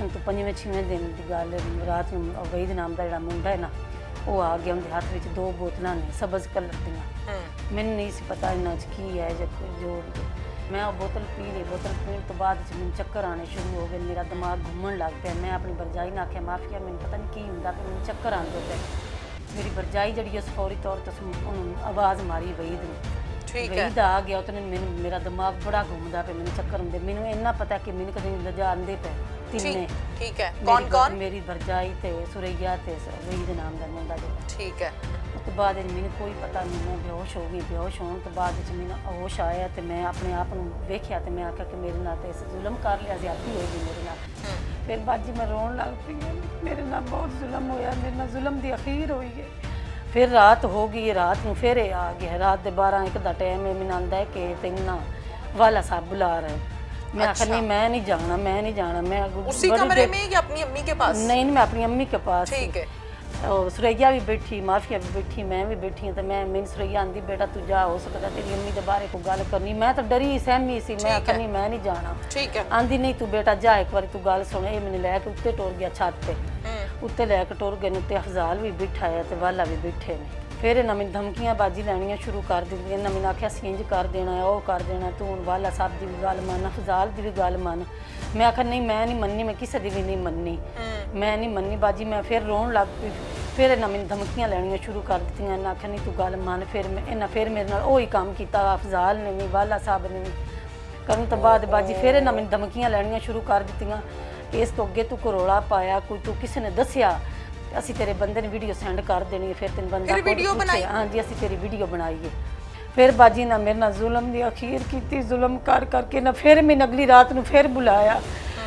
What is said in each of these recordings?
Operation ਤੋਂ 5ਵੇਂ-6ਵੇਂ दिन की गल रात ਨੂੰ वहीद नाम का ਜਿਹੜਾ ਮੁੰਡਾ है ना वो आ गया उनके हाथ में 2 बोतलों ने सब्ज कलर दियाँ मैंने नहीं सी पता इन्ना की है जो मैं वो बोतल पी ली बोतल पीने तो बाद मैंने चक्कर आने शुरू हो गए मेरा दिमाग घूमन लग पिया मैं अपनी भरजाई ने आख्या माफिया मैंने पता नहीं की होंगे कि मैंने चक्कर आते पे मेरी भरजाई जी उस फौरी तौर पर आवाज़ मारी वहीद ने वहीद आ गया तो मेरा दिमाग बड़ा घूमता पे मैंने चक्कर आते मैंने इन्ना पता कि मैंने कभी लजा आते पे तीने ठीक है कौन कौन मेरी भरजाई ते सुरैया ते वहीद नाम का मुंडा जो ठीक है तो बाद मैंने कोई पता नहीं मैं बेहोश हो गई बेहोश होने तो बाद मैंने होश आया तो मैं अपने आप को वेख्या तो मैं आख्या कि मेरे नाल तो जुल्म कर लिया ज्यादती होगी मेरे नाल फिर बाजी मैं रोन लग पी मेरे नाल बहुत जुल्म होया मेरे नाल जुल्म की अखीर हुई है फिर रात हो गई रात में फिर आ गया रात के 12-1 का टाइम है मैंने आंदा है कि तेन ना वाला साहब बुला रहे मैं आखिर नहीं मैं नहीं जाना मैं उसी कमरे में या अपनी अम्मी के पास नहीं मैं अपनी अम्मी के पास ठीक है सुरैया भी बैठी माफिया भी बैठी मैं भी बैठी हूँ तो मैं सुरैया आंदी बेटा तू जा हो सकता तेरी अम्मी के बारे को गल करनी मैं तो डरी सहमी सी मैं आखिर नहीं मैं नहीं जाना ठीक है आंदी नहीं तू बेटा जा एक बार तू गल सुन ये मैंने लैके उत्ते टुर गया छत पे उत्ते लैके टुर गए उत्ते अफजाल भी बैठा है तो वाला भी बैठे ने फिर इन्हें मैंने धमकियां बाजी लैनियां शुरू कर दी इन्हें मैंने आख्या सींज कर देना है वह कर देना तू हूँ वाला साहब की भी गल मन अफजाल की भी गल मन मैं आखिर नहीं मैं नहीं मननी मैं किसी की भी नहीं मननी मैं नहीं मननी बाजी मैं फिर रोन लग पई फिर इन्हें मैंने धमकियां लैनियां शुरू कर दी इन्हें आख्या नहीं तू गल मन फिर इन्हें फिर मेरे नाल वही काम किया अफजाल ने भी वाला साहब ने भी करन तो बाद बाजी फिर इन्हें मैंने धमकियां लैनियां शुरू कर दित्तियां इस तो अगे तू को रौला पाया कोई तू किसी ने दसिया ਅਸੀਂ ਤੇਰੇ ਬੰਦੇ ਨੇ ਵੀਡੀਓ ਸੈਂਡ ਕਰ ਦੇਣੀ ਹੈ ਫਿਰ ਤੈਨੂੰ ਬੰਦਾ ਵੀਡੀਓ ਬਣਾਈ ਹਾਂਜੀ ਅਸੀਂ ਤੇਰੀ ਵੀਡੀਓ ਬਣਾਈ ਹੈ ਫਿਰ ਬਾਜੀ ਨੇ ਮੇਰੇ ਨਾਲ ਜ਼ੁਲਮ ਦੀ ਅਖੀਰ ਕੀਤੀ ਜ਼ੁਲਮ ਕਰ ਕਰਕੇ ਨਾ ਫਿਰ ਮੈਂ ਅਗਲੀ ਰਾਤ ਨੂੰ ਫਿਰ ਬੁਲਾਇਆ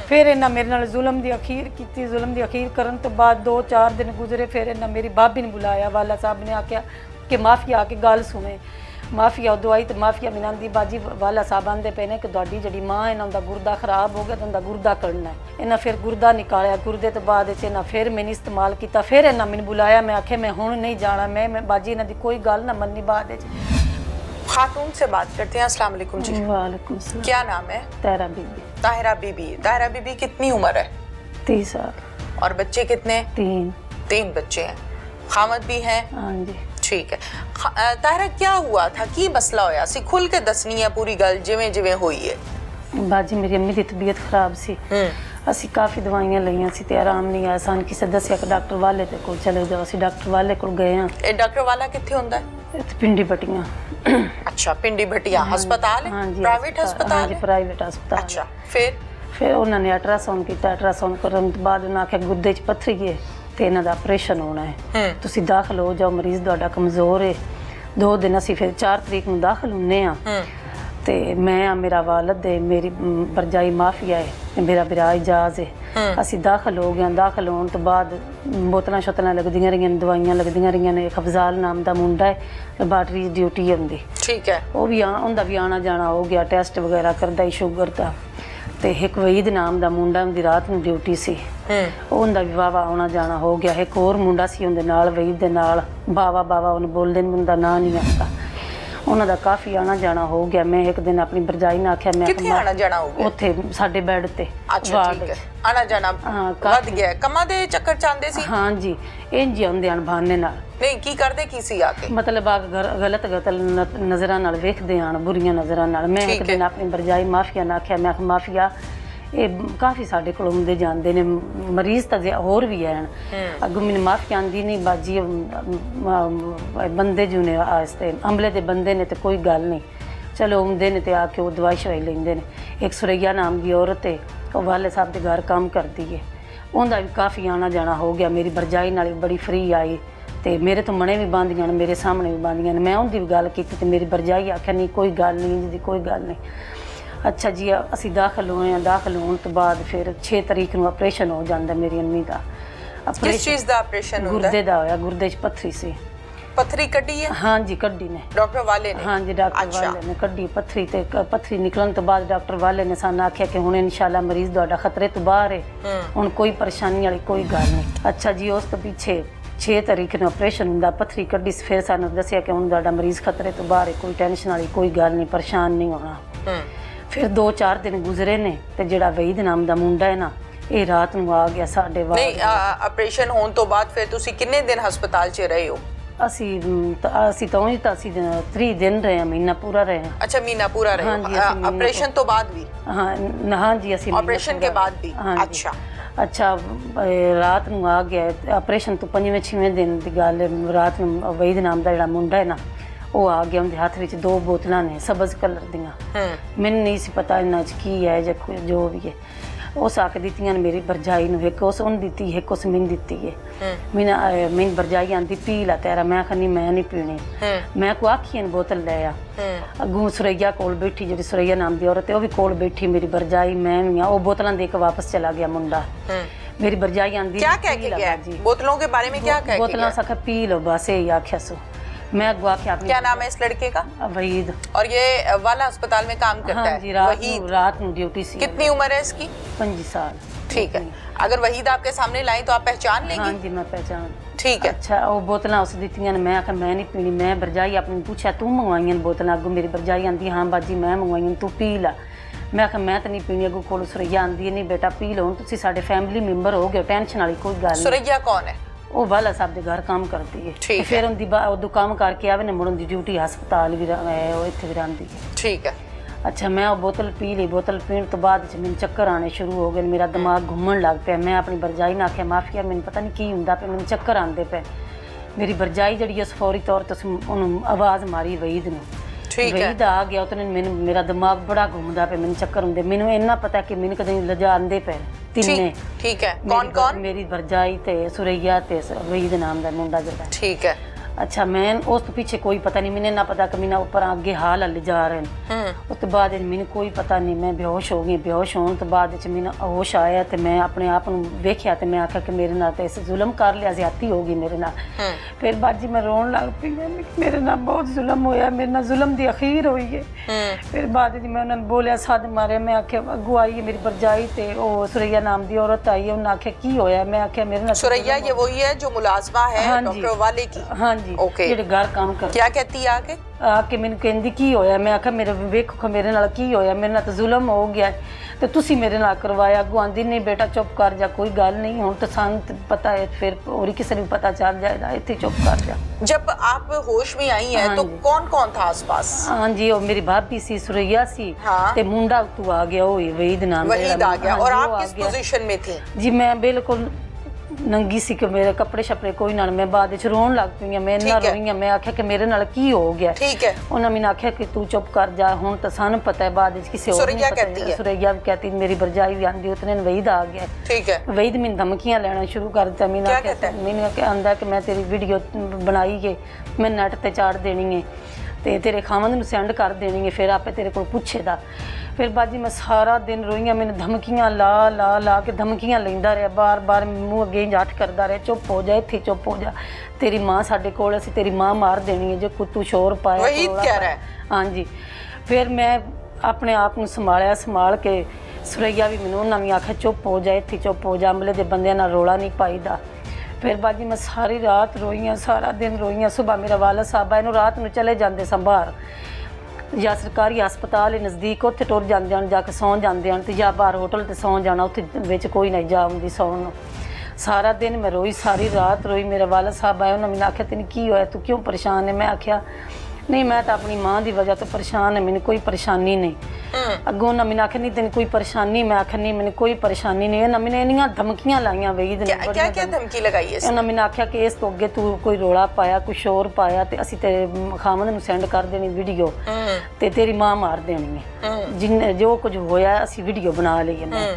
ਫਿਰ ਇਹਨਾਂ ਮੇਰੇ ਨਾਲ ਜ਼ੁਲਮ ਦੀ ਅਖੀਰ ਕੀਤੀ ਜ਼ੁਲਮ ਦੀ ਅਖੀਰ ਕਰਨ ਤੋਂ ਬਾਅਦ 2-4 ਦਿਨ ਗੁਜ਼ਰੇ ਫਿਰ ਇਹਨਾਂ ਮੇਰੀ ਬਾਬੀ ਨੇ ਬੁਲਾਇਆ ਵਾਲਾ ਸਾਹਿਬ ਨੇ ਆਖਿਆ ਕਿ ਮਾਫੀਆ ਆ ਕੇ ਗੱਲ ਸੁਣੇ ਮਾਫੀਆ ਦਵਾਈ ਤੇ ਮਾਫੀਆ ਮਿਨਾਂਦੀ ਬਾਜੀ ਵਾਲਾ ਸਾਹਿਬ ਆਂਦੇ ਪਏ ਨੇ ਕਿ ਤੁਹਾਡੀ ਜਿਹੜੀ ਮਾਂ ਇਹਨਾਂ ਦਾ ਗੁਰਦਾ ਖਰਾਬ ਹੋ ਗਿਆ ਤਾਂ ਉਹਦਾ ਗੁਰਦਾ ਕੱਢਣਾ ਹੈ ਇਹਨਾਂ ਫਿਰ ਗੁਰਦਾ ਨਿਕਾਲਿਆ ਗੁਰਦੇ ਤੋਂ ਬਾਅਦ ਇਹਨਾਂ ਫਿਰ ਮੈਨੂੰ ਇਸਤੇਮਾਲ ਕੀਤਾ ਫਿਰ ਇਹਨਾਂ ਮੈਨੂੰ ਬੁਲਾਇਆ ਮੈਂ ਆਖਿਆ ਮੈਂ ਹੁਣ नहीं जाना मैं बाजी ਇਹਨਾਂ ਦੀ ਕੋਈ ਗੱਲ ਨਾ ਮੰਨੀ ਬਾਅਦ ਵਿੱਚ खातून से बात करते हैं अस्सलाम वालेकुम जी वालेकुम सलाम क्या नाम है ताहिरा बीबी ताहिरा बीबी कितनी उम्र है 30 साल और बच्चे कितने 3 बच्चे हैं खामद भी हैं हाँ जी ठीक है ताहिरा क्या हुआ था की मसला होया सी खुल के दसनी है पूरी गल जिवें जिवें हुई है बाजी मेरी अम्मी की तबीयत खराब सी ਅਸੀਂ ਕਾਫੀ ਦਵਾਈਆਂ ਲਈਆਂ ਸੀ ਤੇ ਆਰਾਮ ਨਹੀਂ ਆਇਆ ਸਾਨੂੰ ਕਿਸੇ ਦੱਸਿਆ ਕਿ ਡਾਕਟਰ ਵਾਲੇ ਤੇ ਕੋਲ ਚਲੇ ਜਾਓ ਅਸੀਂ ਡਾਕਟਰ ਵਾਲੇ ਕੋਲ ਗਏ ਆ ਇਹ ਡਾਕਟਰ ਵਾਲਾ ਕਿੱਥੇ ਹੁੰਦਾ ਹੈ ਇੱਥੇ ਪਿੰਡੀ ਬਟੀਆਂ ਅੱਛਾ ਪਿੰਡੀ ਬਟੀਆਂ ਹਸਪਤਾਲ ਹੈ ਪ੍ਰਾਈਵੇਟ ਹਸਪਤਾਲ ਹਾਂਜੀ ਪ੍ਰਾਈਵੇਟ ਹਸਪਤਾਲ ਅੱਛਾ ਫਿਰ ਉਹਨਾਂ ਨੇ ਅਲਟਰਾਸਾਊਂਡ ਕੀਤਾ ਅਲਟਰਾਸਾਊਂਡ ਕਰਨ ਤੋਂ ਬਾਅਦ ਉਹਨਾਂ ਆਖਿਆ ਗੁਰਦੇ 'ਚ ਪੱਥਰੀ ਹੈ ਤੇ ਇਹਨਾਂ ਦਾ ਆਪਰੇਸ਼ਨ ਹੋਣਾ ਹੈ ਤੁਸੀਂ ਦਾਖਲ ਹੋ ਜਾਓ ਮਰੀਜ਼ ਤੁਹਾਡਾ ਕਮਜ਼ੋਰ ਹੈ 2 ਦਿਨ ਅਸੀਂ ਫਿਰ 4 ਤਰੀਕ ਨੂੰ ਦਾਖਲ ਹੁੰਨੇ ਆ ਤੇ ਮੈਂ ਮੇਰਾ ਵਾਲਦ ਹੈ ਮੇਰੀ ਭਰਜਾਈ ਮਾਫੀਆ ਹੈ ਮੇਰਾ ਵੀਰਾ ਇਜਾਜ਼ ਹੈ ਅਸੀਂ ਦਾਖਲ ਹੋ ਗਏ ਦਾਖਲ ਹੋਣ ਤੋਂ ਬਾਅਦ ਬੋਤਲਾਂ ਸ਼ੋਤਲਾਂ ਲੱਗਦੀਆਂ ਰਹੀਆਂ ਦਵਾਈਆਂ ਲੱਗਦੀਆਂ ਰਹੀਆਂ ਨੇ ਅਫਜ਼ਾਲ ਨਾਮ ਦਾ ਮੁੰਡਾ ਹੈ ਲੈਬਾਰਟਰੀ ਦੀ ਡਿਊਟੀ ਹੁੰਦੀ ਠੀਕ ਹੈ ਉਹ ਵੀ ਉਹਦਾ ਵੀ ਆਣਾ ਜਾਣਾ ਹੋ ਗਿਆ ਟੈਸਟ ਵਗੈਰਾ ਕਰਦਾ ਹੀ ਸ਼ੂਗਰ ਦਾ ਤੇ ਇੱਕ ਵਹੀਦ ਨਾਮ ਦਾ ਮੁੰਡਾ ਉਹਦੀ ਰਾਤ ਨੂੰ ਡਿਊਟੀ ਸੀ ਉਹਦਾ ਵੀ ਵਾਵਾ ਆਉਣਾ ਜਾਣਾ ਹੋ ਗਿਆ ਇੱਕ ਹੋਰ ਮੁੰਡਾ ਸੀ ਉਹਦੇ ਨਾਲ ਵਹੀਦ ਦੇ ਨਾਲ ਬਾਵਾ ਉਹਨੂੰ ਬੋਲਦੇ ਨੇ ਮੁੰਡਾ ਨਾਂ ਨਹੀਂ ਆਉਂਦਾ ਉਹਨਾਂ ਦਾ ਕਾਫੀ ਆਣਾ ਜਾਣਾ ਹੋ ਗਿਆ ਮੈਂ ਇੱਕ ਦਿਨ ਆਪਣੀ ਭਰਜਾਈ ਨੇ ਆਖਿਆ ਮੈਂ ਕਿੱਥੇ ਆਣਾ ਜਾਣਾ ਹੋ ਗਿਆ ਉੱਥੇ ਸਾਡੇ ਬੈੱਡ ਤੇ ਅੱਛਾ ਠੀਕ ਹੈ ਆਣਾ ਜਾਣਾ ਵੱਧ ਗਿਆ ਕਮਾਂ ਦੇ ਚੱਕਰ ਚਾਹੁੰਦੇ ਸੀ ਹਾਂਜੀ ਇੰਜ ਆਉਂਦੇ ਹਨ ਬਹਾਨੇ ਨਾਲ ਨਹੀਂ ਕੀ ਕਰਦੇ ਕੀ ਸੀ ਆ ਕੇ ਮਤਲਬ ਆ ਗਲਤ ਨਜ਼ਰਾਂ ਨਾਲ ਵੇਖਦੇ ਆਣ ਬੁਰੀਆਂ ਨਜ਼ਰਾਂ ਨਾਲ ਮੈਂ ਇੱਕ ਦਿਨ ਆਪਣੀ ਭਰਜਾਈ ਮਾਫੀਆ ਨੇ ਆਖਿਆ ਮੈਂ ਮਾਫੀਆ ਇਹ ਕਾਫੀ ਸਾਡੇ ਕੋਲ ਆਉਂਦੇ ਜਾਂਦੇ ਨੇ ਮਰੀਜ਼ ਤਾਂ ਹੋਰ ਵੀ ਹਨ ਅੱਗੋਂ ਮੈਨੂੰ ਮਾਫੀ ਆਂਦੀ ਨਹੀਂ ਬਾਜੀ ਬੰਦੇ ਜੋ ਨੇ ਆਸਤੇ ਅਮਲੇ ਦੇ ਬੰਦੇ ਨੇ ਤੇ ਕੋਈ ਗੱਲ ਨਹੀਂ ਚਲੋ ਆਉਂਦੇ ਨੇ ਤੇ ਆ ਕੇ ਉਹ ਦਵਾਈ ਸ਼ਵਾਈ ਲੈਂਦੇ ਨੇ ਇੱਕ ਸੁਰਈਆ ਨਾਮ ਦੀ ਔਰਤ ਹੈ ਉਹ ਵਾਲੇ ਸਾਹਿਬ ਦੇ ਘਰ ਕੰਮ ਕਰਦੀ ਹੈ ਉਹਦਾ ਵੀ ਕਾਫੀ ਆਣਾ ਜਾਣਾ ਹੋ ਗਿਆ ਮੇਰੀ ਭਰਜਾਈ ਨਾਲ ਵੀ ਬੜੀ ਫਰੀ ਆਈ ਤੇ ਮੇਰੇ ਤੋਂ ਮਣੇ ਵੀ ਬੰਦੀਆਂ ਨੇ ਮੇਰੇ ਸਾਹਮਣੇ ਵੀ ਬੰਦੀਆਂ ਨੇ ਮੈਂ ਉਹਦੀ ਵੀ ਗੱਲ ਕੀਤੀ ਤੇ ਮੇਰੀ ਭਰਜਾਈ ਆਖਿਆ ਨਹੀਂ ਕੋਈ ਗੱਲ ਨਹੀਂ ਜੀ ਕੋਈ ਗੱਲ ਨਹੀਂ अच्छा जी असी दाखिल हुए हैं दाखिल होने तो बाद फिर 6 तरीक ਨੂੰ ਆਪਰੇਸ਼ਨ ਹੋ ਜਾਂਦਾ ਮੇਰੀ ਅੰਮੀ ਦਾ किस चीज ਦਾ ਆਪਰੇਸ਼ਨ ਹੁੰਦਾ ਗੁਰਦੇ ਦਾ ਹੋਇਆ ਗੁਰਦੇ 'ਚ ਪੱਥਰੀ ਸੀ ਪੱਥਰੀ ਕੱਢੀ ਹੈ हाँ जी ਕੱਢੀ ਨੇ ਡਾਕਟਰ ਵਾਲੇ ਨੇ हाँ जी डॉक्टर वाले ने ਕੱਢੀ ਪੱਥਰੀ ਤੇ ਪੱਥਰੀ ਨਿਕਲਣ ਤੋਂ ਬਾਅਦ ਡਾਕਟਰ ਵਾਲੇ ਨੇ ਸਾਨੂੰ ਆਖਿਆ ਕਿ ਹੁਣ ਇਨਸ਼ਾਅੱਲਾ ਮਰੀਜ਼ ਤੁਹਾਡਾ ਖਤਰੇ ਤੋਂ ਬਾਹਰ ਹੈ ਹੁਣ ਕੋਈ ਪਰੇਸ਼ਾਨੀ ਵਾਲੀ ਕੋਈ ਗੱਲ ਨਹੀਂ ਅੱਛਾ ਜੀ ਉਸ ਤੋਂ ਪਿੱਛੇ 6 ਤਰੀਕ ਨੂੰ ਆਪਰੇਸ਼ਨ ਹੁੰਦਾ ਪੱਥਰੀ ਕੱਢੀ ਫਿਰ ਸਾਨੂੰ ਦੱਸਿਆ ਕਿ ਹੁਣ ਤੁਹਾਡਾ ਮਰੀਜ਼ ਖਤਰੇ ਤੋਂ ਬਾਹਰ ਹੈ ਕੋਈ ਟੈਨਸ਼ਨ ਵਾਲੀ ਕੋਈ ਗੱਲ ਨਹੀਂ ਪਰੇਸ਼ਾਨ ਨਹੀਂ ਹੋਣਾ ਫਿਰ 2-4 ਦਿਨ ਗੁਜ਼ਰੇ ਨੇ ਤੇ ਜਿਹੜਾ ਵਹੀਦ ਨਾਮ ਦਾ ਮੁੰਡਾ ਹੈ ਨਾ ਇਹ ਰਾਤ ਨੂੰ ਆ ਗਿਆ ਸਾਡੇ ਬਾਅਦ। ਨਹੀਂ, ਆਪਰੇਸ਼ਨ ਹੋਣ ਤੋਂ ਬਾਅਦ ਫਿਰ ਤੁਸੀਂ ਕਿੰਨੇ ਦਿਨ ਹਸਪਤਾਲ 'ਚ ਰਹੇ ਹੋ? ਅਸੀਂ ਤਾਂ ਉਂਝ ਤਾਂ ਅਸੀਂ 3 ਦਿਨ ਰਹੇ ਹਾਂ, ਮਹੀਨਾ ਪੂਰਾ ਰਹੇ ਹਾਂ। अच्छा, महीना पूरा रहे हाँ जी, ऐसे महीना ऑपरेशन तो बाद भी? हाँ जी, ਅਸੀਂ ऑपरेशन के बाद भी? हाँ जी। अच्छा ਅੱਛਾ ਰਾਤ ਨੂੰ ਆ ਗਿਆ ਆਪਰੇਸ਼ਨ ਤੋਂ 5ਵੇਂ-6ਵੇਂ ਦਿਨ ਦੀ ਗੱਲ ਹੈ। ਰਾਤ ਨੂੰ ਵਹੀਦ ਨਾਮ ਦਾ ਜਿਹੜਾ ਮੁੰਡਾ ਹੈ ਨਾ, ਉਹ ਆ ਗਿਆ, ਉਹਦੇ ਹੱਥ ਵਿੱਚ 2 ਬੋਤਲਾਂ ਨੇ ਸਬਜ਼ ਕਲਰ ਦੀਆਂ। ਮੈਨੂੰ ਨਹੀਂ ਸੀ ਪਤਾ ਇਹਨਾਂ 'ਚ ਕੀ ਹੈ ਜਾਂ ਜੋ ਵੀ ਹੈ। ਉਸ ਆਖ ਦਿੱਤੀਆਂ ਨੇ ਮੇਰੀ ਭਰਜਾਈ ਨੂੰ, ਇੱਕ ਉਸ ਉਹਨੂੰ ਦਿੱਤੀ, ਇੱਕ ਉਸ ਮੈਨੂੰ ਦਿੱਤੀ ਹੈ। ਮੈਨੂੰ ਭਰਜਾਈ ਆਂਦੀ ਪੀ ਲਾ ਤੇਰਾ। ਮੈਂ ਕਹਿੰਦੀ ਮੈਂ ਨਹੀਂ ਪੀਣੀ। ਮੈਂ ਕੋ ਆਖੀ ਨੇ ਬੋਤਲ ਲੈ ਆ। ਅੱਗੋਂ ਸੁਰਈਆ ਕੋਲ ਬੈਠੀ, ਜਿਹੜੀ ਸੁਰਈਆ ਨਾਮ ਦੀ ਔਰਤ ਹੈ, ਉਹ ਵੀ ਕੋਲ ਬੈਠੀ, ਮੇਰੀ ਭਰਜਾਈ, ਮੈਂ ਵੀ ਆ। ਉਹ ਬੋਤਲਾਂ ਦੇ ਕੇ ਵਾਪਸ ਚਲਾ ਗਿਆ ਮੁੰਡਾ। ਮੇਰੀ ਭਰਜਾਈ ਆਂਦੀ क्या कह के गया? बोतलों के बारे में क्या कह के बोतलों सका पी लो बस, यही आख्या सो। मैं अगवा के क्या नाम है इस लड़के का? वहीद। और ये वाला अस्पताल में काम करता हाँ है? जी, वहीद। रात में ड्यूटी सी। कितनी उम्र है इसकी? 25 साल। ठीक है। अगर वहीद आपके सामने लाई तो आप पहचान लेंगी? हाँ जी, मैं पहचान। ठीक है। अच्छा, वो बोतल उस दित्तियां ने, मैं आखिर मैं नहीं पीनी। मैं भरजाई अपनी पूछा तू मंगवाइयां बोतल? अगू मेरी भरजाई आंदी हाँ बाजी मैं मंगवाइयां, तू पी ला। मैं आखिर मैं तो नहीं पीनी। अगू कोल सुरैया आंदी है नहीं बेटा पी लो, तुसी साडे फैमिली मैंबर हो गए, टेंशन वाली कोई गल नहीं। सुरैया कौन है? ਉਹ ਵਾਲਾ ਸਾਹਿਬ ਦੇ ਘਰ ਕੰਮ ਕਰਦੀ ਹੈ। ਫਿਰ ਉਹਦੀ ਉਹ ਕੰਮ ਕਰਕੇ ਆਵੇ ਨਾ, ਮੁੜਨ ਦੀ ਡਿਊਟੀ ਹਸਪਤਾਲ ਵੀ ਉਹ ਇੱਥੇ ਵੀ ਰਹਿੰਦੀ ਹੈ। ਠੀਕ ਹੈ। ਅੱਛਾ, ਮੈਂ ਉਹ ਬੋਤਲ ਪੀ ਲਈ। ਬੋਤਲ ਪੀਣ ਤੋਂ ਬਾਅਦ ਚ ਮੈਨੂੰ ਚੱਕਰ ਆਣੇ ਸ਼ੁਰੂ ਹੋ ਗਏ, ਮੇਰਾ ਦਿਮਾਗ ਘੁੰਮਣ ਲੱਗ ਪਿਆ। ਮੈਂ ਆਪਣੀ ਭਰਜਾਈ ਨਾਲ ਆਖਿਆ ਮਾਫੀਆ, ਮੈਨੂੰ ਪਤਾ ਨਹੀਂ ਕੀ ਹੁੰਦਾ ਪਿਆ, ਮੈਨੂੰ ਚੱਕਰ ਆਉਂਦੇ ਪਏ। ਮੇਰੀ ਭਰਜਾਈ ਜਿਹੜੀ ਉਸ ਫੌਰੀ ਤੌਰ ਤੇ ਉਹਨੂੰ ਆਵਾਜ਼ ਮਾਰੀ ਵਹੀਦ ਨੂੰ। ਵਹੀਦ ਆ ਗਿਆ, ਉਹਨੇ ਮੈਨੂੰ, ਮੇਰਾ ਦਿਮਾਗ ਬੜਾ ਘੁੰਮਦਾ ਪਿਆ, ਮੈਨੂੰ ਚੱਕਰ ਹੁੰਦੇ। ਮੈਨੂੰ ਇੰਨਾ ਪਤਾ ਕਿ ਮੈਨੂੰ ਕਦੇ ਲਿਜਾਂਦੇ ਪਏ ਤਿੰਨੇ। ਠੀਕ ਹੈ। ਕੌਣ ਕੌਣ? ਮੇਰੀ ਭਰਜਾਈ ਤੇ ਸੁਰਈਆ ਤੇ ਵਹੀਦ ਨਾਮ ਦਾ ਮੁੰਡਾ ਜਿਹੜਾ। ਠੀਕ ਹੈ। अच्छा, मैं उस पीछे कोई पता नहीं, मैंने ना पता कि मैंने ऊपर आगे हाल ले जा रहे हैं। उसके बाद मैंने कोई पता नहीं, मैं बेहोश हो गई। बेहोश होने तो बाद मैंने होश आया तो मैं अपने आप को वेख्या तो मैं आख्या कि मेरे नाल तो इस जुल्म कर लिया, ज्यादती हो गई मेरे नाल। फिर बाजी मैं रोन लग पई, मेरे नाल बहुत जुल्म होया, मेरे नाल जुल्म दी अखीर हुई है। फिर बाद मैं उन्होंने बोलिया सद मारे। मैं आख्या अगू आई है मेरी भरजाई ते ओ सुरैया नाम दी औरत आई है, उन्हें आख्या की होया? मैं आख्या मेरे नाल। सुरैया ये वही है जो मुलाजमा है डॉक्टर वाले की? हाँ जी, ओके। ਜਿਹੜੇ ਘਰ ਕੰਮ ਕਰ। क्या कहती है आके? आके मैंने कहती की होया? मैं आख्या मेरे वेखो मेरे नाल की होया, मेरे नाल तो जुल्म हो गया तो तुसी मेरे नाल करवाया। अगू आंदी नहीं बेटा चुप कर जा, कोई गल नहीं, हुण तो सानू पता है, फिर और किसी ने पता चल जाएगा, इत्थे चुप कर जा। जब आप होश में आई हैं तो कौन कौन था आसपास? हाँ जी, वो मेरी भाभी सी, सुरैया सी, ते मुंडा तू आ गया, वो वहीद नाम वहीद आ गया। और आप किस पोजीशन में थी? जी मैं बिल्कुल नंगी सी कि मेरे कपड़े शपड़े कोई ना। मैं बाद च रोन लग पई, मैं इन्ना रोई। मैं आख्या कि मेरे नाल की हो गया? ठीक है। उन्होंने मैंने आख्या कि तू चुप कर जा, हुण तो सानू पता है, बाद च किसी और सुरैया कहती है। सुरैया भी कहती, मेरी भरजाई भी आंदी, उतने वहीद आ गया। ठीक है। वहीद मैंने धमकियां लेना शुरू कर दिता। मैंने आंदा कि मैं तेरी वीडियो बनाई है, मैं नैट ते चाड़ देनी है ते तेरे खावंद नूं सेंड कर देनी है, फिर आपे तेरे कोल पुछेदा। फिर बाजी मैं सारा दिन रोई। मैंने धमकियां ला ला ला के धमकियां लेंदा रहा, बार बार मूँह अगे जाट करदा रहा, चुप हो जा, इत्थे चुप हो जा, तेरी माँ साडे कोल, असीं तेरी माँ मार देनी है जे कोई तू शोर पाया। वही कह रहा है। हाँ जी। फिर मैं अपने आप को संभालिया, संभाल के सुरैया भी मैनूं उन्हां भी आख्या चुप हो जा, इत्थे चुप हो जा, अमले दे बंदियां नाल रौला नहीं पाईदा। फिर बाजी मैं सारी रात रोई हाँ, सारा दिन रोई हाँ। सुबह मेरा वाला साहब आए, रात में चले जाते सन बाहर, या सरकारी हस्पताल नज़दीक, उत्थे टुर जाते हैं, जाके सौ जाते हैं, तो या बाहर होटल ते सौ जाना, उत्थे कोई नहीं जा आती सौन। सारा दिन मैं रोई, सारी रात रोई। मेरा वाला साहब आया, उन्होंने मैंने आख्या तेन की होया, तू क्यों परेशान है? मैं आख्या नहीं मैं तो अपनी माँ की वजह तो परेशान है, मैंने कोई परेशानी नहीं। अगों उन्होंने मैंने आख्या नहीं तेन कोई परेशानी? मैं आख्या नहीं मैंने कोई परेशानी नहीं। उन्होंने मैंने इन्नियां धमकियां लाइया वहीद ने। क्या क्या धमकी लगाई है? उन्होंने मैंने आख्या कि इस तो अगे तू कोई रोला पाया, कोई शोर पाया तो असीं तेरे खावंद नूं सेंड कर देनी वीडियो, ते तेरी माँ मार देनी है, जिन जो कुछ होया असीं वीडियो बना ली है।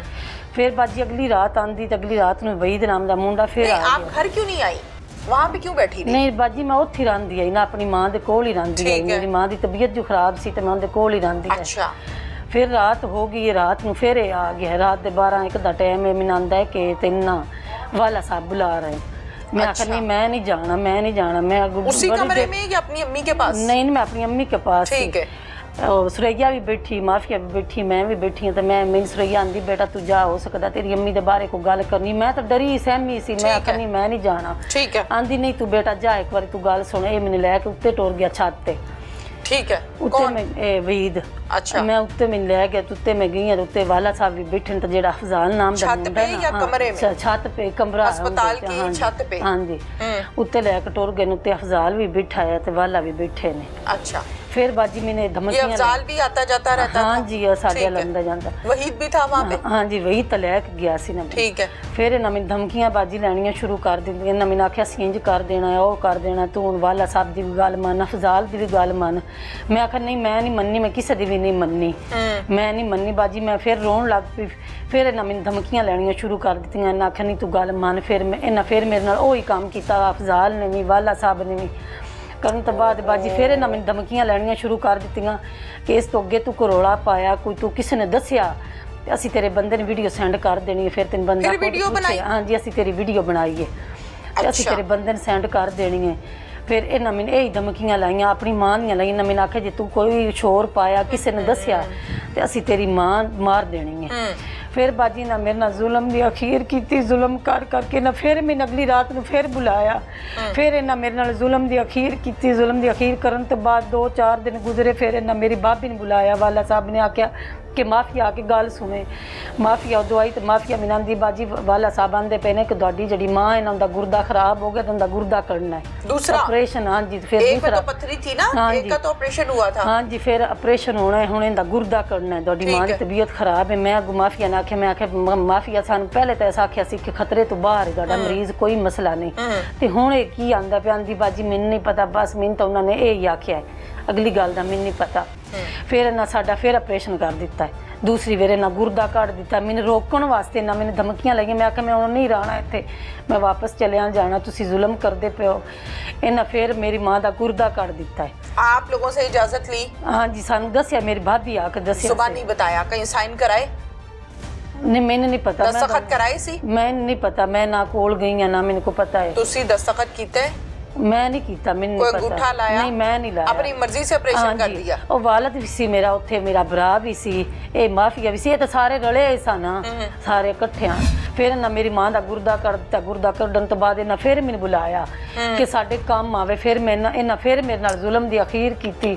फिर बाजी अगली रात आंदी तो अगली रात में वहीद नाम का मुंडा फिर आ गया। आप घर क्यों नहीं आई? वहाँ पे क्यों बैठी थी? नहीं बाजी मैं उत्थे रहिंदी आई ना, अपनी माँ दे कोल ही रहिंदी आई। मेरी माँ की तबीयत जो खराब सी तो मैं उनके कोल ही रहिंदी आई। अच्छा। फिर रात हो गई, रात में फिर आ गया, रात के 12-1 का टाइम है। मैंने आंदा है कि तेना वाला साहब बुला रहे हैं। मैं आखिर नहीं मैं नहीं जाना, मैं नहीं जाना। मैं उसी कमरे में या अपनी अम्मी के पास? नहीं मैं अपनी अम्मी के पास। ठीक है। सुरैया भी बैठी, माफिया भी बैठी, मैं भी बैठी हाँ। तो मैं सुरैया आंदी बेटा तू जा, हो सकता तेरी अम्मी के बारे को गल करनी। मैं तो डरी सहमी सी, मैं आखिर नहीं मैं नहीं जाना। ठीक है। आंदी नहीं तू बेटा जा, एक बार तू गल सुन। ये मैंने लैके उत्ते टुर गया छत ते। ठीक है, ਉੱਤੇ कौन? ਮੈਂ ਵਹੀਦ अच्छा, ਮੈਂ ਉੱਤੇ ਮੈਨੂੰ ਲੈ ਗਿਆ ਤੇ ਉੱਤੇ ਮੈਂ ਗਈ ਆ ਉੱਤੇ ਵਾਲਾ ਸਾਹਿਬ ਵੀ ਬੈਠੇ ਤੇ ਜਿਹੜਾ ਅਫਜ਼ਾਲ ਨਾਮ ਦਾ छत ਮੁੰਡਾ पे ਹੈ या ਨਾ, कमरे में? ਛੱਤ पे ਕਮਰਾ ਹੈ अस्पताल ਉਹਦੇ की ਹਾਂਜੀ, छत पे? ਹਾਂਜੀ ਉੱਤੇ ਲੈ ਕੇ ਟੁਰ ਗਏ ਨੇ ਉੱਤੇ ਅਫਜ਼ਾਲ ਵੀ ਬੈਠਾ ਹੈ ਤੇ ਵਾਲਾ ਵੀ ਬੈਠੇ ਨੇ अच्छा, ਫਿਰ ਬਾਜੀ ਮੈਨੇ ये ਧਮਕੀਆਂ अफजाल भी आता जाता रहता था? ਹਾਂਜੀ ਉਹ ਸਾਡੇ ठीक है। ਲੰਦਾ ਜਾਂਦਾ वहीद भी था वहाँ पे? ਹਾਂਜੀ ਵਹੀ ਤਾਂ ਲੈ ਕੇ ਗਿਆ ਸੀ ਨਾ ਮੈਨੂੰ। ठीक है, ਫਿਰ ਇਹਨਾਂ ਮੈਨੂੰ ਧਮਕੀਆਂ ਬਾਜੀ ਲੈਣੀਆਂ ਸ਼ੁਰੂ ਕਰ ਦਿੰਦੀਆਂ ਇਹਨਾਂ ਮੈਨੂੰ ਆਖਿਆ ਸੀ ਇੰਜ ਕਰ ਦੇਣਾ ਉਹ ਕਰ ਦੇਣਾ ਤੂੰ ਹੁਣ ਵਾਲਾ ਸਾਹਿਬ ਦੀ ਵੀ ਗੱਲ ਮੰਨ ਅਫਜ਼ਾਲ ਦੀ ਵੀ ਗੱਲ ਮੰਨ ਮੈਂ ਆਖਿਆ ਨਹੀਂ ਮੈਂ ਨਹੀਂ ਮੰਨੀ ਮੈਂ ਕਿਸੇ ਦੀ ਵੀ ਨਹੀਂ ਮੰਨੀ ਮੈਂ ਨਹੀਂ ਮੰਨੀ ਬਾਜੀ ਮੈਂ ਫਿਰ ਰੋਣ ਲੱਗ ਪਈ ਫਿਰ ਇਹਨਾਂ ਮੈਨੂੰ ਧਮਕੀਆਂ ਲੈਣੀਆਂ ਸ਼ੁਰੂ ਕਰ ਦਿੱਤੀਆਂ ਇਹਨਾਂ ਆਖਿਆ ਨਹੀਂ ਤੂੰ ਗੱਲ ਮੰਨ ਫਿਰ ਮੈਂ ਇਹਨਾਂ ਫਿਰ ਮੇਰੇ ਨਾਲ ਉਹੀ ਕੰਮ ਕੀਤਾ ਅਫਜ਼ਾਲ ਨੇ ਵੀ ਵਾਲਾ ਸਾਹਿਬ ਨੇ ਵੀ ਕਰਨ ਤੋਂ ਬਾਅਦ ਬਾਜੀ ਫਿਰ ਇਹਨਾਂ ਮੈਨੂੰ ਧਮਕੀਆਂ ਲੈਣੀਆਂ ਸ਼ੁਰੂ ਕਰ ਦਿੱਤੀਆਂ ਕਿ ਇਸ ਤੋਂ ਅੱਗੇ ਤੂੰ ਕਰੋਲਾ ਪਾਇਆ ਕੋਈ ਤੂੰ ਕਿਸੇ ਨੇ ਦੱਸਿਆ ਤੇ ਅਸੀਂ ਤੇਰੇ ਬੰਦੇ ਨੂੰ ਵੀਡੀਓ ਸੈਂਡ ਕਰ ਦੇਣੀ ਹੈ ਫਿਰ ਤੈਨੂੰ ਬੰਦਾ ਫਿਰ ਵੀਡੀਓ ਬਣਾਈ? ਹਾਂਜੀ ਅਸੀਂ ਤੇਰੀ ਵੀਡੀਓ ਬਣਾਈ ਹੈ ਤੇ ਅਸੀਂ ਅੱਛਾ। ਤੇਰੇ ਬੰਦੇ ਨੂੰ ਸੈਂਡ ਕਰ ਦੇਣੀ ਹੈ ਫਿਰ ਇਹਨਾਂ ਮੈਨੂੰ ਇਹ ਧਮਕੀਆਂ ਲਾਈਆਂ ਆਪਣੀ ਮਾਂ ਦੀਆਂ ਲਾਈਆਂ ਇਹਨਾਂ ਮੈਨੂੰ ਆਖਿਆ ਜੇ ਤੂੰ ਕੋਈ ਸ਼ੋਰ ਪਾਇਆ ਕਿਸੇ ਨੇ ਦੱਸਿਆ ਤੇ ਅਸੀਂ ਤੇਰੀ ਮਾਂ ਮਾਰ ਦੇਣੀ ਹੈ ਫਿਰ ਬਾਜੀ ਨਾ ਮੇਰੇ ਨਾਲ ਜ਼ੁਲਮ ਦੀ ਅਖੀਰ ਕੀਤੀ ਜ਼ੁਲਮ ਕਰ ਕਰਕੇ ਨਾ ਫਿਰ ਮੈਂ ਅਗਲੀ ਰਾਤ ਨੂੰ ਫਿਰ ਬੁਲਾਇਆ ਫਿਰ ਇਹਨਾਂ ਮੇਰੇ ਨਾਲ ਜ਼ੁਲਮ ਦੀ ਅਖੀਰ ਕੀਤੀ ਜ਼ੁਲਮ ਦੀ ਅਖੀਰ ਕਰਨ ਤੋਂ ਬਾਅਦ 2-4 ਦਿਨ ਗੁਜ਼ਰੇ ਫਿਰ ਇਹਨਾਂ ਮੇਰੀ ਬਾਬੀ ਨੂੰ ਬੁਲਾਇਆ ਵਾਲਾ ਸਾਹਿਬ ਨੇ ਆਖਿਆ ਕਿ ਮਾਫੀਆ ਆ ਕੇ ਗੱਲ ਸੁਣੇ ਮਾਫੀਆ ਦਵਾਈ ਤੇ ਮਾਫੀਆ ਮਿਨਾਂਦੀ ਬਾਜੀ ਵਾਲਾ ਸਾਹਿਬ ਆਂਦੇ ਪਏ ਨੇ ਕਿ ਤੁਹਾਡੀ ਜਿਹੜੀ ਮਾਂ ਇਹਨਾਂ ਦਾ ਗੁਰਦਾ ਖਰਾਬ ਹੋ ਗਿਆ ਤਾਂ ਉਹਦਾ ਗੁਰਦਾ ਕਰਨਾ ਹੈ दूसरा ऑपरेशन हाँ जी फिर एक दूसरा तो पथरी थी ना, हाँ एक जी। का तो ऑपरेशन हुआ था। हाँ जी फिर ऑपरेशन होना है हुणे दा गुर्दा करना है ਤੁਹਾਡੀ ਮਾਂ ਦੀ ਤਬੀਅਤ ਖਰਾਬ ਹੈ ਮੈਂ ਅਗੂ ਮਾਫੀਆ ਨਾ ਆਖਿਆ ਮੈਂ ਆਖਿਆ ਮਾਫੀਆ ਸਾਨੂੰ ਪਹਿਲੇ ਤਾਂ ਐਸਾ ਆਖਿਆ ਸੀ ਕਿ ਖਤਰੇ ਤੋਂ ਬਾਹਰ ਹੈ ਤੁਹਾਡਾ ਮਰੀਜ਼ ਕੋਈ ਮਸਲਾ ਨਹੀਂ ਤੇ ਹੁਣ ਇਹ ਕੀ ਆਂਦਾ ਪਿਆ ਆਂਦੀ ਬਾਜੀ ਮੈਨੂੰ ਨਹੀਂ ਪਤਾ ਬਸ ਮੈਨੂੰ ਤਾਂ ਉਹਨਾਂ ਨੇ ਇਹ ਹੀ ਆਖਿਆ ਹੈ ਅਗਲੀ ਗੱਲ ਦਾ ਮੈਨੂੰ ਨਹੀਂ ਪਤਾ ਫਿਰ ਇਹਨਾਂ ਸਾਡਾ ਫਿਰ ਆਪਰੇਸ਼ਨ ਕਰ ਦਿੱਤਾ ਹੈ ਦੂਸਰੀ ਵੇਰੇ ਨਾ ਗੁਰਦਾ ਕੱਢ ਦਿੱਤਾ ਮੈਨੂੰ ਰੋਕਣ ਵਾਸਤੇ ਨਾ ਮੈਨੂੰ ਧਮਕੀਆਂ ਲਾਈਆਂ ਮੈਂ ਆਖਿਆ ਮੈਂ ਹੁਣ ਨਹੀਂ ਰਹਿਣਾ ਇੱਥੇ ਮੈਂ ਵਾਪਸ ਚਲਿਆ ਜਾਣਾ ਤੁਸੀਂ ਜ਼ੁਲਮ ਕਰਦੇ ਪਿਓ ਇਹਨਾਂ ਫਿਰ ਮੇਰੀ ਮਾਂ ਦਾ ਗੁਰਦਾ ਕੱਢ ਦਿੱਤਾ ਹੈ आप लोगों से इजाजत ली? हाँ जी सानू दसिया मेरी भाभी आके दसिया सुबह नहीं बताया, कहीं साइन कराए, नहीं मैंने नहीं पता दस्तखत कराए सी? मैं नहीं पता मैं ना कोल गई या ना मेरे को पता है तुसी दस्तखत कीते? मैं नहीं कीता मैंने कोई नहीं अंगूठा पता लाया? नहीं मैं नहीं लाया अपनी मर्जी से ऑपरेशन कर दिया? ਉਹ ਵਾਲਦ ਵੀ ਸੀ ਮੇਰਾ ਉੱਥੇ ਮੇਰਾ ਭਰਾ ਵੀ ਸੀ ਇਹ ਮਾਫੀਆ ਵੀ ਸੀ ਇਹ ਤਾਂ ਸਾਰੇ ਰਲੇ ਹੋਏ ਸਨ ਸਾਰੇ ਇਕੱਠਿਆਂ ਫਿਰ ਨਾ ਮੇਰੀ ਮਾਂ ਦਾ ਗੁਰਦਾ ਕਰ ਦਿੱਤਾ ਗੁਰਦਾ ਕੱਢਣ ਤੋਂ ਬਾਅਦ ਇਹਨਾਂ ਫਿਰ ਮੈਨੂੰ ਬੁਲਾਇਆ ਕਿ ਸਾਡੇ ਕੰਮ ਆਵੇ ਫਿਰ ਮੈਂ ਇਹਨਾਂ ਫਿਰ ਮੇਰੇ ਨਾਲ ਜ਼ੁਲਮ ਦੀ ਅਖੀਰ ਕੀਤੀ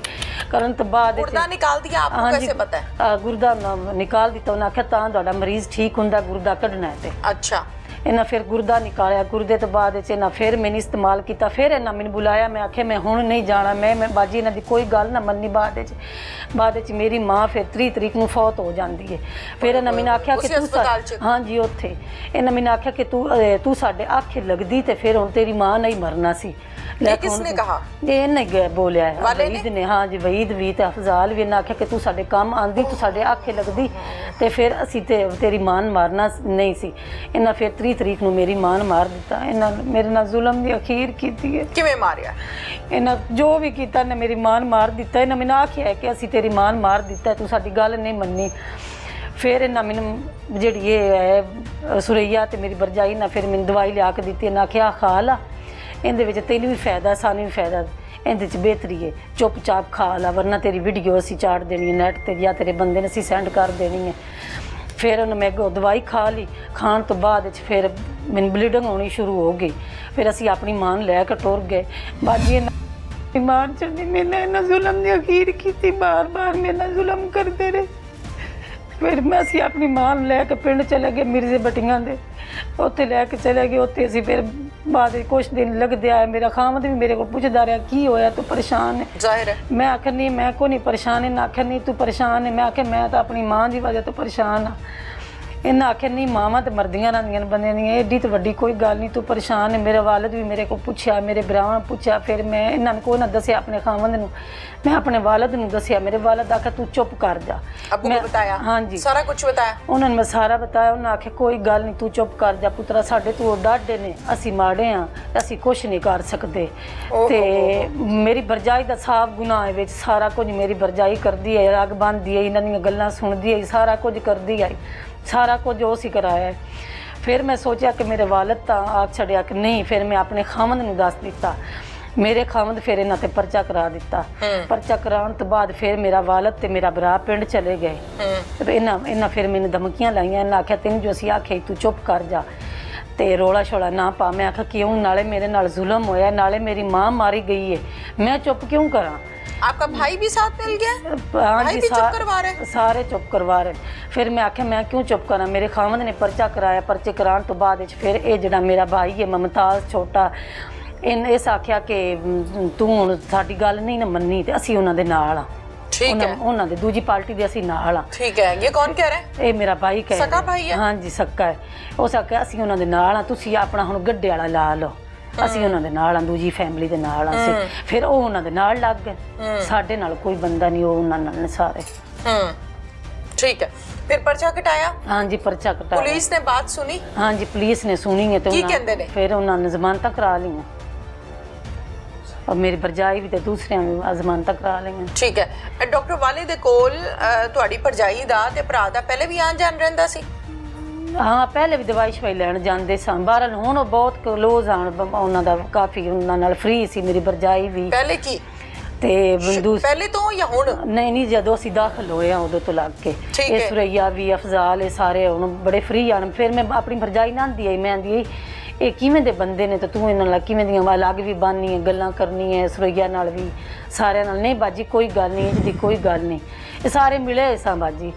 ਕਰਨ ਤੋਂ ਬਾਅਦ गुर्दा निकाल दिया आपको? कैसे पता है? ਗੁਰਦਾ ਨਿਕਾਲ ਦਿੱਤਾ ਉਹਨਾਂ ਆਖਿਆ ਤਾਂ ਤੁਹਾਡਾ ਮਰੀਜ਼ ਠੀਕ ਹੁੰਦਾ ਗੁਰਦਾ ਕੱਢਣਾ ਹੈ ਤੇ अच्छा, ਇਹਨਾਂ ਫਿਰ ਗੁਰਦਾ ਨਿਕਾਲਿਆ ਗੁਰਦੇ ਤੋਂ ਬਾਅਦ ਚ ਇਹਨਾਂ ਫਿਰ ਮੈਨੂੰ ਇਸਤੇਮਾਲ ਕੀਤਾ ਫਿਰ ਇਹਨਾਂ ਮੈਨੂੰ ਬੁਲਾਇਆ ਮੈਂ ਆਖਿਆ ਮੈਂ ਹੁਣ ਨਹੀਂ ਜਾਣਾ ਮੈਂ ਬਾਜੀ ਇਹਨਾਂ ਦੀ ਕੋਈ ਗੱਲ ਨਾ ਮੰਨੀ ਬਾਅਦ ਚ ਮੇਰੀ ਮਾਂ ਫਿਰ 30 ਤਰੀਕ ਨੂੰ ਫੌਤ ਹੋ ਜਾਂਦੀ ਹੈ ਫਿਰ ਇਹਨਾਂ ਮੈਨੂੰ ਆਖਿਆ ਕਿ ਤੂੰ ਹਾਂਜੀ ਉੱਥੇ ਇਹਨਾਂ ਮੈਨੂੰ ਆਖਿਆ ਕਿ ਤੂੰ ਸਾਡੇ ਆਖੇ ਲੱਗਦੀ ਤੇ ਫਿਰ ਹੁਣ ਤੇਰੀ ਮਾਂ ਨਹੀਂ ਮਰਨਾ ਸੀ किसने कहा? ਇਹ ਨਹੀਂ ਬੋਲਿਆ ਵਹੀਦ ਨੇ ਹਾਂ ਜੀ ਵਹੀਦ ਵੀ ਤੇ ਅਫਜ਼ਾਲ ਵੀ ਇਹਨਾਂ ਆਖਿਆ ਕਿ ਤੂੰ ਸਾਡੇ ਕੰਮ ਆਂਦੀ ਤੂੰ ਸਾਡੇ ਆਖੇ ਲੱਗਦੀ ਤੇ ਫਿਰ ਅਸੀਂ ਤੇ ਤੇਰੀ ਮਾਂ ਨੂੰ ਮਾਰਨਾ ਨਹੀਂ ਸੀ ਇਹਨਾਂ ਫਿਰ 30 ਤਰੀਕ ਨੂੰ ਮੇਰੀ ਮਾਂ ਨੂੰ ਮਾਰ ਦਿੱਤਾ ਇਹਨਾਂ ਮੇਰੇ ਨਾਲ ਜ਼ੁਲਮ ਦੀ ਅਖੀਰ ਕੀਤੀ ਹੈ किवें मारिया? ਇਹਨਾਂ ਜੋ ਵੀ ਕੀਤਾ ਇਹਨੇ ਮੇਰੀ ਮਾਂ ਨੂੰ ਮਾਰ ਦਿੱਤਾ ਇਹਨਾਂ ਮੈਨੂੰ ਆਖਿਆ ਕਿ ਅਸੀਂ ਤੇਰੀ ਮਾਂ ਨੂੰ ਮਾਰ ਦਿੱਤਾ ਤੂੰ ਸਾਡੀ ਗੱਲ ਨਹੀਂ ਮੰਨੀ ਫਿਰ ਇਹਨਾਂ ਮੈਨੂੰ ਜਿਹੜੀ ਇਹ ਹੈ ਸੁਰਈਆ ਤੇ ਮੇਰੀ ਬਰਜਾਈ ਨਾ ਫਿਰ ਮੈਨੂੰ ਦਵਾਈ ਲਿਆ ਕੇ ਦਿੱਤੀ ਇਹਨਾਂ ਆਖਿਆ ਖਾ ਲਾ ਇਹਦੇ ਵਿੱਚ ਤੈਨੂੰ ਵੀ ਫਾਇਦਾ ਸਾਨੂੰ ਵੀ ਫਾਇਦਾ ਇਹਦੇ 'ਚ ਬਿਹਤਰੀ ਹੈ ਚੁੱਪ-ਚਾਪ ਖਾ ਲਾ ਵਰਨਾ ਤੇਰੀ ਵੀਡੀਓ ਅਸੀਂ ਚਾੜ ਦੇਣੀ ਹੈ ਨੈਟ ਤੇ ਜਾਂ ਤੇਰੇ ਬੰਦੇ ਨੇ ਅਸੀਂ ਸੈਂਡ ਕਰ ਦੇਣੀ ਹੈ ਫਿਰ ਉਹਨੇ ਮੈਂ ਦਵਾਈ ਖਾ ਲਈ ਖਾਣ ਤੋਂ ਬਾਅਦ ਚ ਫਿਰ ਮੈਨੂੰ ਬਲੀਡਿੰਗ ਹੋਣੀ ਸ਼ੁਰੂ ਹੋ ਗਈ ਫਿਰ ਅਸੀਂ ਆਪਣੀ ਮਾਂ ਨੂੰ ਲੈ ਕੇ ਟੁਰ ਗਏ ਬਾਜੀ ਮਾਰ ਚੜ੍ਹਨੀ ਮੈਨੇ ਇਹਨਾਂ ਜ਼ੁਲਮ ਦੀ ਅਖੀਰ ਕੀਤੀ ਬਾਰ-ਬਾਰ ਮੇਰੇ ਨਾਲ ਜ਼ੁਲਮ ਕਰਦੇ ਰਹੇ ਫਿਰ ਮੈਂ ਅਸੀਂ ਆਪਣੀ ਮਾਂ ਨੂੰ ਲੈ ਕੇ ਪਿੰਡ ਚਲੇ ਗਏ ਮਿਰਜ਼ੇ ਬਟੀਆਂ ਦੇ ਉੱਥੇ ਲੈ ਕੇ ਚਲੇ ਗਏ ਉੱਥੇ ਅਸੀਂ ਫਿਰ ਬਾਅਦ ਕੁਝ ਦਿਨ ਲੱਗਦੇ ਆਏ ਮੇਰਾ ਖਾਮਦ ਵੀ ਮੇਰੇ ਕੋਲ ਪੁੱਛਦਾ ਰਿਹਾ ਕੀ ਹੋਇਆ ਤੂੰ ਪਰੇਸ਼ਾਨ ਹੈ ਜ਼ਾਹਿਰ ਹੈ ਮੈਂ ਆਖਿਆ ਨਹੀਂ ਮੈਂ ਕੋਈ ਨਹੀਂ ਪਰੇਸ਼ਾਨ ਹੈ ਨਾ ਆਖਿਆ ਨਹੀਂ ਤੂੰ ਪਰੇਸ਼ਾਨ ਹੈ ਮੈਂ ਆਖਿਆ ਮੈਂ ਤਾਂ ਆਪਣੀ ਮਾਂ ਦੀ ਵਜ੍ਹਾ ਤੋਂ ਪਰੇਸ਼ਾਨ ਹਾਂ ਇਹਨਾਂ ਆਖਿਆ ਨਹੀਂ ਮਾਵਾਂ ਤੇ ਮਰਦੀਆਂ ਰਹਿੰਦੀਆਂ ਬੰਦਿਆਂ ਦੀਆਂ ਏਡੀ ਤਾਂ ਵੱਡੀ ਕੋਈ ਗੱਲ ਨਹੀਂ ਤੂੰ ਪਰੇਸ਼ਾਨ ਹੈ ਮੇਰੇ ਵਾਲਦ ਵੀ ਮੇਰੇ ਕੋਲ ਪੁੱਛਿਆ ਮੇਰੇ ਭਰਾਵਾਂ ਨੇ ਪੁੱਛਿਆ ਫਿਰ ਮੈਂ ਇਹਨਾਂ ਨੂੰ ਕੋਈ ਨਾ ਦੱਸਿਆ ਆਪਣੇ ਖਾਮਦ ਨੂੰ मैं अपने वालद ਨੂੰ ਦੱਸਿਆ ਮੇਰੇ ਵਾਲਦ ਆਖਿਆ ਤੂੰ ਚੁੱਪ ਕਰ ਜਾ अबू को बताया? हाँ जी सारा कुछ बताया? ਉਹਨਾਂ ਨੇ ਮੈਂ ਸਾਰਾ ਬਤਾਇਆ ਉਹਨਾਂ ਆਖਿਆ ਕੋਈ ਗੱਲ ਨਹੀਂ ਤੂੰ ਚੁੱਪ ਕਰ ਜਾ ਪੁੱਤਰਾ ਸਾਡੇ ਤੋਂ ਡਾਢੇ ਨੇ ਅਸੀਂ ਮਾੜੇ ਆ ਅਸੀਂ ਕੁਝ ਨਹੀਂ ਕਰ ਸਕਦੇ ਤੇ ਮੇਰੀ ਬਰਜਾਈ ਦਾ ਸਾਫ ਗੁਨਾਹ ਹੈ ਵਿੱਚ ਸਾਰਾ ਕੁਝ ਮੇਰੀ ਬਰਜਾਈ ਕਰਦੀ ਹੈ ਰਗ ਬੰਨਦੀ ਹੈ ਇਹਨਾਂ ਦੀਆਂ ਗੱਲਾਂ ਸੁਣਦੀ ਹੈ ਸਾਰਾ ਕੁਝ ਕਰਦੀ ਹੈ ਸਾਰਾ ਕੁਝ ਉਹ ਸੀ ਕਰਾਇਆ ਫਿਰ ਮੈਂ ਸੋਚਿਆ ਕਿ ਮੇਰੇ ਵਾਲਦ ਤਾਂ ਆਖ ਛੜਿਆ ਕਿ ਨਹੀਂ ਫਿਰ ਮੈਂ ਆਪਣੇ ਖਾਮਦ ਨੂੰ ਦੱਸ ਦਿੱਤਾ ਮੇਰੇ ਖਾਮਦ ਫਿਰ ਇਹਨਾਂ ਤੇ ਪਰਚਾ ਕਰਾ ਦਿੱਤਾ ਪਰਚਾ ਕਰਾਉਣ ਤੋਂ ਬਾਅਦ ਫਿਰ ਮੇਰਾ ਵਾਲਦ ਤੇ ਮੇਰਾ ਭਰਾ ਪਿੰਡ ਚਲੇ ਗਏ ਤੇ ਇਹਨਾਂ ਫਿਰ ਮੈਨੂੰ ਧਮਕੀਆਂ ਲਾਈਆਂ ਇਹਨਾਂ ਆਖਿਆ ਤੈਨੂੰ ਜੋ ਅਸੀਂ ਆਖਿਆ ਤੂੰ ਚੁੱਪ ਕਰ ਜਾ ਤੇ ਰੋਲਾ ਛੋਲਾ ਨਾ ਪਾ ਮੈਂ ਆਖਿਆ ਕਿਉਂ ਨਾਲੇ ਮੇਰੇ ਨਾਲ ਜ਼ੁਲਮ ਹੋਇਆ ਨਾਲੇ ਮੇਰੀ ਮਾਂ ਮਾਰੀ ਗਈ ਹੈ ਮੈਂ ਚੁੱਪ ਕਿਉਂ ਕਰਾਂ आपका भाई भी साथ मिल गया? हाँ भाई जी, भी चुप करवा रहे? सारे चुप करवा रहे। फिर मैं आख्या मैं क्यों चुप करा, मेरे खावंद ने पर्चा कराया, पर्चे कराने तो बाद फिर ये जड़ा मेरा भाई है मुमताज छोटा, इन इस आख्या कि तू हुण साडी गल नहीं ना मन्नी ते असीं उन्हां दे नाल आ। ठीक है, उन्हां दे दूजी पार्टी दे असीं नाल आ। ठीक है। ये कौन कह रहा है? ये मेरा भाई कह सका भाई है? हाँ जी सक्का है। उस आख्या असीं उन्हां दे नाल आ, तुसीं अपना हुण गड्डे वाला ला लो, ਅਸੀਂ ਉਹਨਾਂ ਦੇ ਨਾਲ ਆ, ਦੂਜੀ ਫੈਮਿਲੀ ਦੇ ਨਾਲ ਆ ਅਸੀਂ। ਫਿਰ ਉਹ ਉਹਨਾਂ ਦੇ ਨਾਲ ਲੱਗ ਗਏ, ਸਾਡੇ ਨਾਲ ਕੋਈ ਬੰਦਾ ਨਹੀਂ, ਉਹ ਉਹਨਾਂ ਨਾਲ ਸਾਰੇ। ठीक है, फिर पर्चा कटाया? हाँ जी पर्चा कटाया। पुलिस ने बात सुनी? हाँ जी पुलिस ने सुनी है, तो की कहंदे ने? फिर उन्होंने जमानत करा ली और मेरी भरजाई भी ते दूसरे भी जमानत करा ली। ठीक है। डॉक्टर वाले दे कोल ਤੁਹਾਡੀ ਭਰਜਾਈ ਦਾ ਤੇ ਭਰਾ ਦਾ ਪਹਿਲੇ ਵੀ ਆਣ ਜਾਣ ਰਹਿੰਦਾ ਸੀ? हाँ पहले भी दवाई शवाई लैन जाते सन बाहर, हुण बहुत क्लोज आन उन्हां दा, काफ़ी उन्हां नाल फ्री सी मेरी भरजाई भी। पहले की ते पहले तो या हुण? नहीं जदों असीं दाखल होए आ उदों तो लग के ये सुरैया भी अफजाल ये सारे हुण बड़े फ्री आन। फिर मैं अपनी भरजाई नाल आंदी आई, मैं आंदी आई ये किवें दे बंदे ने, तो तूं इन्हां नाल किवें दियां अलग भी बानी है, गल्लां करनी है सुरैया नाल भी सारियां नाल। नहीं बाजी कोई गल नहीं, इसदी कोई गल नहीं, ये सारे मिले सां बाजी।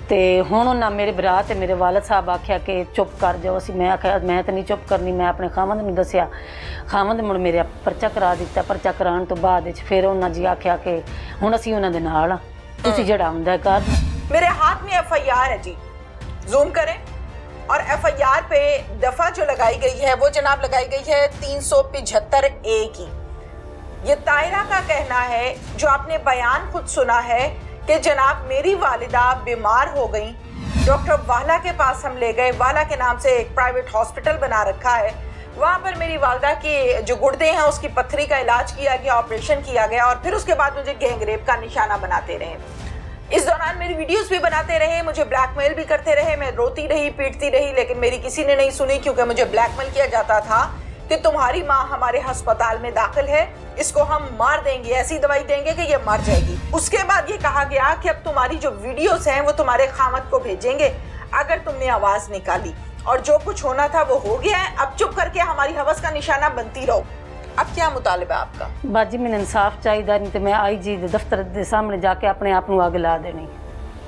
ਤੇ ਹੁਣ ਉਹਨਾਂ ਮੇਰੇ ਭਰਾ ਤੇ ਮੇਰੇ ਵਾਲਦ ਸਾਹਿਬ ਆਖਿਆ ਕਿ ਚੁੱਪ ਕਰ ਜਾਓ। ਅਸੀਂ ਮੈਂ ਆਖਿਆ ਮੈਂ ਤਾਂ ਨਹੀਂ ਚੁੱਪ ਕਰਨੀ, ਮੈਂ ਆਪਣੇ ਖਾਵੰਦ ਨੂੰ ਦੱਸਿਆ, ਖਾਵੰਦ ਮੁੜ ਮੇਰੇ ਪਰਚਾ ਕਰਾ ਦਿੱਤਾ। ਪਰਚਾ ਕਰਾਉਣ ਤੋਂ ਬਾਅਦ ਵਿੱਚ ਫਿਰ ਉਹਨਾਂ ਜੀ ਆਖਿਆ ਕਿ ਹੁਣ ਅਸੀਂ ਉਹਨਾਂ ਦੇ ਨਾਲ ਆ, ਤੁਸੀਂ ਜਿਹੜਾ ਹੁੰਦਾ ਕਰ। मेरे हाथ में FIR है जी, जूम करें। और FIR पे दफा जो लगाई गई है वो जनाब लगाई गई है 375A की। ये तायरा का कहना है, जो आपने बयान खुद सुना है कि जनाब मेरी वालिदा बीमार हो गई, डॉक्टर वाला के पास हम ले गए, वाला के नाम से एक प्राइवेट हॉस्पिटल बना रखा है, वहाँ पर मेरी वालिदा की जो गुर्दे हैं उसकी पत्थरी का इलाज किया गया, ऑपरेशन किया गया, और फिर उसके बाद मुझे गैंगरेप का निशाना बनाते रहे। इस दौरान मेरी वीडियोस भी बनाते रहे, मुझे ब्लैकमेल भी करते रहे, मैं रोती रही पीटती रही, लेकिन मेरी किसी ने नहीं सुनी, क्योंकि मुझे ब्लैकमेल किया जाता था कि तुम्हारी माँ हमारे अस्पताल में दाखिल है, इसको हम मार देंगे, ऐसी दवाई देंगे कि ये मर जाएगी। उसके बाद ये कहा गया कि अब तुम्हारी जो वीडियोस हैं वो तुम्हारे खामद को भेजेंगे अगर तुमने आवाज निकाली, और जो कुछ होना था वो हो गया है, अब चुप करके हमारी हवस का निशाना बनती रहो। अब क्या मुतालिबा आपका? बाजी मैंने इंसाफ चाहिए, नहीं तो मैं IG दे दफ्तर के सामने जाके अपने आप को आग ला देनी।